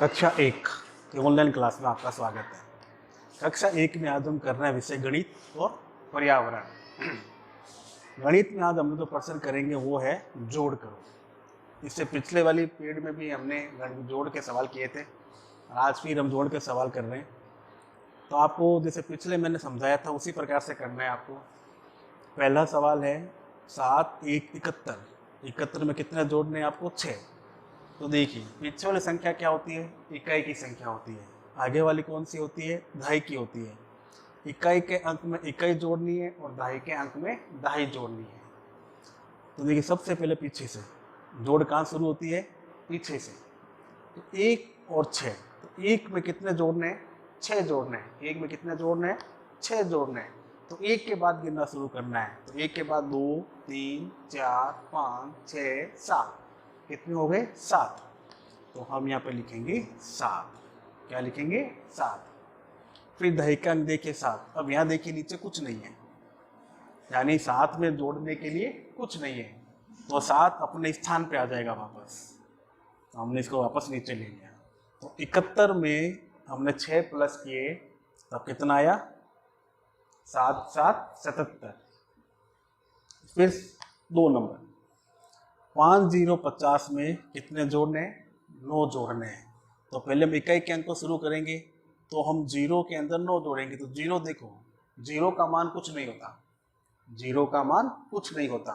कक्षा एक के ऑनलाइन क्लास में आपका स्वागत है। कक्षा एक में आज हम कर रहे हैं विषय गणित और पर्यावरण। गणित में आज हम लोग जो प्रश्न करेंगे वो है जोड़ करो। इससे पिछले वाली पीरियड में भी हमने जोड़ के सवाल किए थे और आज फिर हम जोड़ के सवाल कर रहे हैं। तो आपको जैसे पिछले मैंने समझाया था उसी प्रकार से करना है आपको। पहला सवाल है 7 1 71। 71 में कितने जोड़ने हैं आपको? 6। तो देखिए पीछे वाली संख्या क्या होती है? इकाई की संख्या होती है। आगे वाली कौन सी होती है? दहाई की होती है। इकाई के अंक में इकाई जोड़नी है और दहाई के अंक में दहाई जोड़नी है। तो देखिए सबसे पहले पीछे से जोड़ कहाँ शुरू होती है? पीछे से। तो 1 और 6। तो 1 में कितने जोड़ने हैं? 6 जोड़ने हैं। 1 में कितने जोड़ने हैं? 6 जोड़ने हैं। तो 1 के बाद गिनना शुरू करना है। तो 1 के बाद 2 3 4 5 6 7। कितने हो गए? 7। तो हम यहाँ पे लिखेंगे 7। क्या लिखेंगे? 7। फिर दहाई का अंक देखिए 7। अब यहाँ देखिए नीचे कुछ नहीं है, यानी 7 में जोड़ने के लिए कुछ नहीं है। तो 7 अपने स्थान पे आ जाएगा वापस। तो हमने इसको वापस नीचे ले लिया। तो 71 में हमने 6 प्लस किए तब कितना आया? 7 7 77। फिर 2 नंबर 5 0 50 में कितने जोड़ने हैं? 9 जोड़ने हैं। तो पहले हम इकाई के अंक को शुरू करेंगे। तो हम 0 के अंदर 9 जोड़ेंगे। तो 0 देखो, 0 का मान कुछ नहीं होता। 0 का मान कुछ नहीं होता।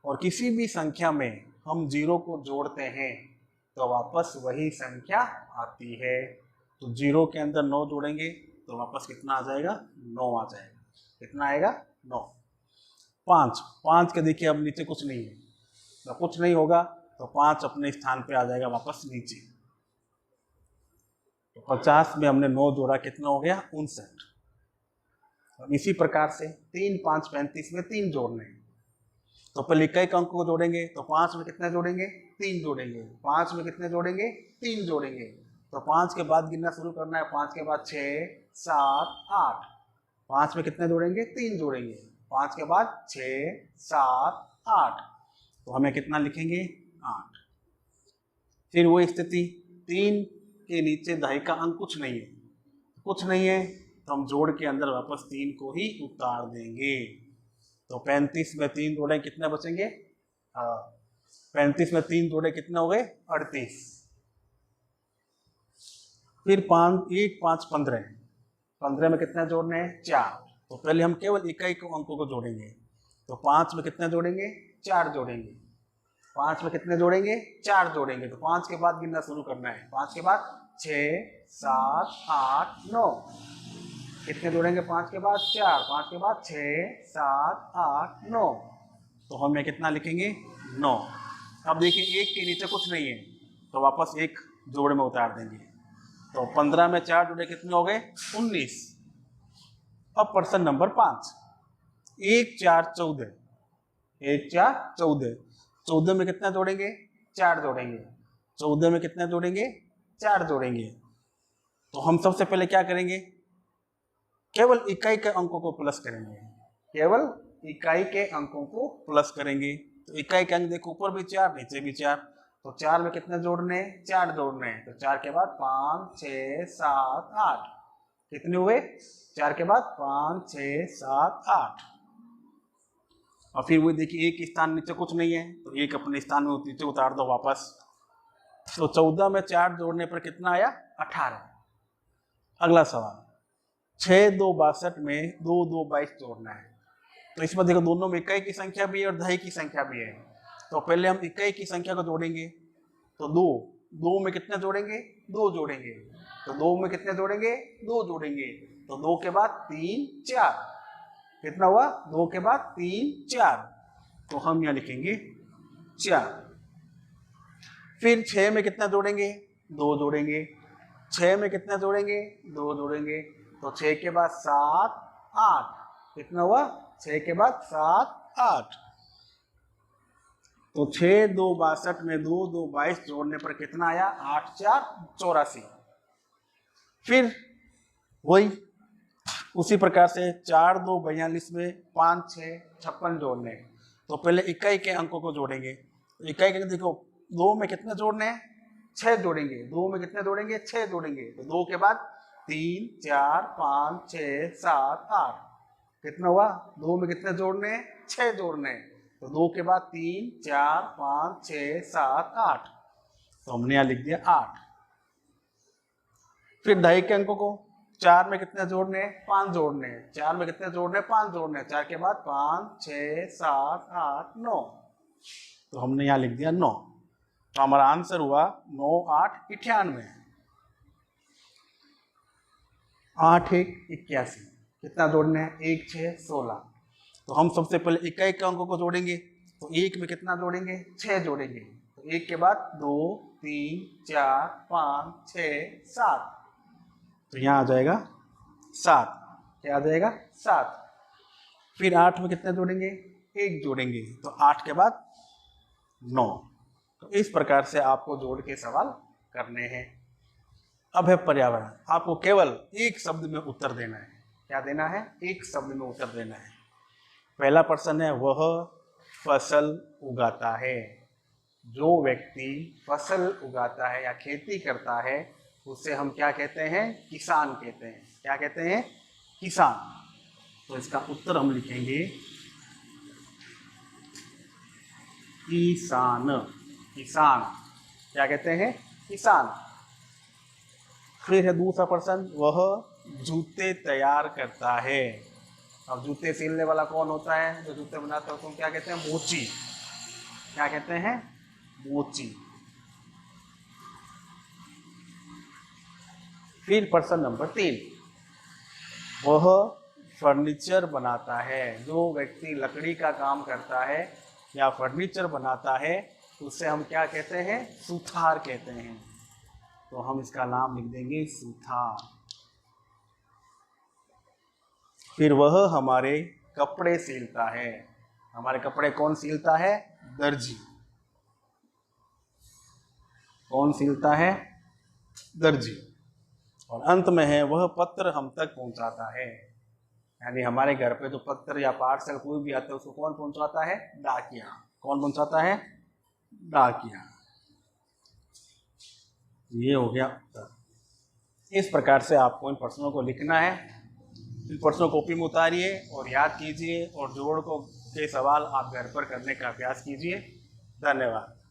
और किसी भी संख्या में हम 0 को जोड़ते हैं तो वापस वही संख्या आती है। तो 0 के अंदर 9 जोड़ेंगे तो वापस कितना आ जाएगा? 9 आ जाएगा। कितना आएगा? 9। 5 के देखिए अब नीचे कुछ नहीं है, तो कुछ नहीं होगा तो 5 अपने स्थान पे आ जाएगा वापस नीचे। तो 50 में हमने 9 जोड़ा, कितना हो गया? 59। और इसी प्रकार से 3 5 35 में 3 जोड़ने हैं। तो पहले इकाई के अंक को जोड़ेंगे। तो 5 में कितने जोड़ेंगे? 3 जोड़ेंगे। 5 में कितने जोड़ेंगे? 3 जोड़ेंगे। तो 5 के बाद गिनना शुरू करना है। 5 के बाद 6 7 8। 5 में कितने जोड़ेंगे? 3 जोड़ेंगे। 5 के बाद 6 7 8। तो हमें कितना लिखेंगे? 8। फिर वो स्थिति 3 के नीचे दहाई का अंक कुछ नहीं है। कुछ नहीं है तो हम जोड़ के अंदर वापस 3 को ही उतार देंगे। तो 35 में 3 जोड़े कितने बचेंगे? 35 में 3 जोड़े कितने हो गए? 38। फिर 5 1 5 15। 15 में कितने जोड़ने हैं? 4। तो पहले हम केवल इकाई के अंकों को जोड़ेंगे। तो 5 में कितने जोड़ेंगे? 4 जोड़ेंगे। 5 में कितने जोड़ेंगे? 4 जोड़ेंगे। तो 5 के बाद गिनना शुरू करना है। 5 के बाद 6 7 8 9। कितने जोड़ेंगे? 5 के बाद 4। 5 के बाद 6 7 8 9। तो हम यहाँ कितना लिखेंगे? 9। अब देखिए 1 के नीचे कुछ नहीं है तो वापस 1 जोड़ में उतार देंगे। तो 15 में 4 जोड़े कितने हो गए? 19। अब प्रश्न नंबर 5। 1 4 14। 1 4 14। 14 में कितना जोड़ेंगे? 4 जोड़ेंगे। 14 में कितना जोड़ेंगे? 4 जोड़ेंगे। तो हम सबसे पहले क्या करेंगे? केवल इकाई के अंकों को प्लस करेंगे। केवल इकाई के अंकों को प्लस करेंगे। तो इकाई के अंक देखो, ऊपर भी 4 नीचे भी 4। तो 4 में कितने जोड़ने हैं? 4 जोड़ने हैं। तो 4 के बाद 5 6 7 8। कितने हुए? 4 के बाद 5 6 7 8। और फिर वो देखिए एक स्थान नीचे कुछ नहीं है तो एक अपने स्थान में नीचे उतार दो वापस। तो 14 में 4 जोड़ने पर कितना आया? 18। अगला सवाल 6 2 62 में 2 2 22 जोड़ना है। तो इसमें देखो दोनों में इकाई की संख्या भी है और दहाई की संख्या भी है। तो पहले हम इकाई की संख्या को जोड़ेंगे। तो 2 में कितने जोड़ेंगे? 2 जोड़ेंगे। तो 2 में कितने जोड़ेंगे? 2 जोड़ेंगे। तो 2 के बाद 3 4। कितना हुआ? 2 के बाद 3 4। तो हम यहाँ लिखेंगे 4। फिर 6 में कितना जोड़ेंगे? 2 जोड़ेंगे। 6 में कितना जोड़ेंगे? 2 जोड़ेंगे। तो 6 के बाद 7 8। कितना हुआ? 6 के बाद 7 8। तो 6 2 62 में 2 2 22 जोड़ने पर कितना आया? 8 4 84। फिर वही उसी प्रकार से 4 2 42 में 5 6 56 जोड़ने हैं। तो पहले इकाई के अंकों को जोड़ेंगे। इकाई के अंक देखो 2 में कितने जोड़ने हैं? 6 जोड़ेंगे, 2 में कितने जोड़ेंगे, 6 जोड़ेंगे, तो 2 के बाद 3 4 5 6 7 8, कितना हुआ, 2 में कितने जोड़ने हैं, 6 जोड़ने हैं, तो 2 के बाद 3 4 5 6 7 8, तो हमने यहाँ लिख दिया 8। फिर दहाई के अंकों को 4 में कितने जोड़ने हैं, 5 जोड़ने हैं, 4 में कितने जोड़ने हैं, 5 जोड़ने हैं, 4 के बाद 5 6 7 8 9, तो हमने यहाँ लिख दिया 9, तो हमारा आंसर हुआ 9 8 98। 8 1 81, कितना जोड़ने हैं, 1 6 16, तो हम सबसे पहले इकाई के अंकों को जोड़ेंगे, तो 1 में कितना जोड़ेंगे, 6 जोड़ेंगे, तो 1 के बाद 2 3 4 5 6 7, तो यहाँ आ जाएगा 7, क्या आ जाएगा 7। फिर 8 में कितने जोड़ेंगे, 1 जोड़ेंगे, तो 8 के बाद 9, तो इस प्रकार से आपको जोड़ के सवाल करने हैं। अब है पर्यावरण, आपको केवल एक शब्द में उत्तर देना है, क्या देना है, एक शब्द में उत्तर देना है। पहला प्रश्न है, वह फसल उगाता है, जो व्यक्ति फसल उगाता है या खेती करता है उसे हम क्या कहते हैं, किसान कहते हैं, क्या कहते हैं, किसान। तो इसका उत्तर हम लिखेंगे किसान, किसान क्या कहते हैं, किसान। फिर है दूसरा प्रश्न, वह जूते तैयार करता है। अब जूते सिलने वाला कौन होता है, जो जूते बनाता है उसको क्या कहते हैं, मोची, क्या कहते हैं, मोची। फिर प्रश्न नंबर 3, वह फर्नीचर बनाता है, जो व्यक्ति लकड़ी का काम करता है या फर्नीचर बनाता है उसे हम क्या कहते हैं, सुथार कहते हैं, तो हम इसका नाम लिख देंगे सुथार। फिर वह हमारे कपड़े सिलता है, हमारे कपड़े कौन सिलता है, दर्जी, कौन सिलता है, दर्जी। और अंत में है, वह पत्र हम तक पहुंचाता है, यानी हमारे घर पे जो पत्र या पार्सल कोई भी आता है उसको कौन पहुंचाता है, डाकिया, कौन पहुंचाता है, डाकिया। ये हो गया उत्तर। इस प्रकार से आपको इन प्रश्नों को लिखना है, इन प्रश्नों को कॉपी में उतारिए और याद कीजिए, और जोड़ को के सवाल आप घर पर करने का अभ्यास कीजिए। धन्यवाद।